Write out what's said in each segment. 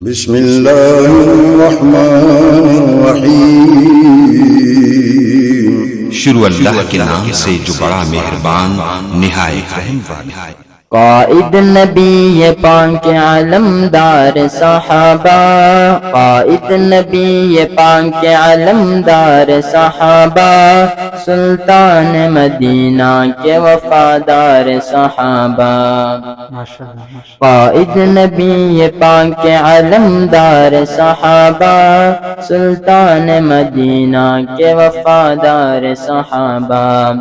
بسم اللہ الرحمن الرحیم۔ شروع اللہ کے نام سے جو بڑا مہربان نہایت رحم والا ہے۔ قائد نبی پاک علمدار صحابہ، قائد نبی پاک علمدار صحابہ، سلطان مدینہ کے وفادار صحابہ۔ قائد نبی پاک علمدار صحابہ، سلطان مدینہ کے وفادار صحابہ۔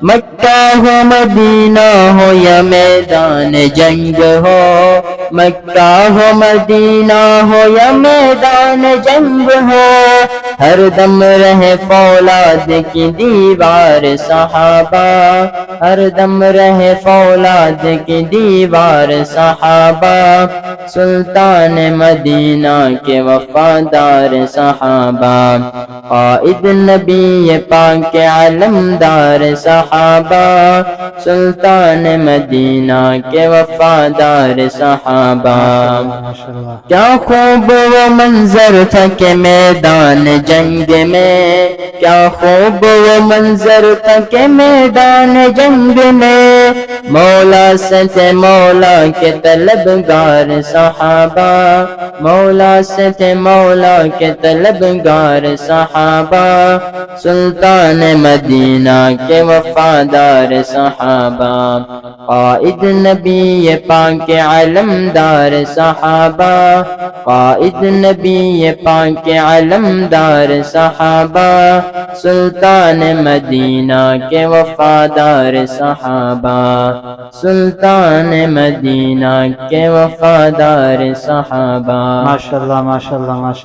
مکہ ہو مدینہ ہو یا میدان جنگ ہو، مکہ ہو مدینہ ہو یا میدان جنگ ہو، ہر دم رہے فولاد کی دیوار صحابہ، ہر دم رہے فولاد کی دیوار صحابہ، سلطان مدینہ کے وفادار صحابہ۔ قائد نبی پاک علمدار صحابہ، سلطان مدینہ کے وفادار صحابہ۔ کیا خوب وہ منظر تھا کہ میدان جنگ میں، کیا خوب وہ منظر تھا کہ میدان جنگ میں، مولا سے تھے مولا کے طلبگار صحابہ، مولا سے تھے مولا کے طلبگار صحابہ، سلطان مدینہ کے وفادار صحابہ۔ قائد نبی پاک علمدار صحابہ، قائد نبی پاک علمدار صحابہ، سلطان مدینہ کے وفادار صحابہ، سلطان مدینہ کے وفادار صحابہ۔ ماشاءاللہ ماشاءاللہ ماشاءاللہ۔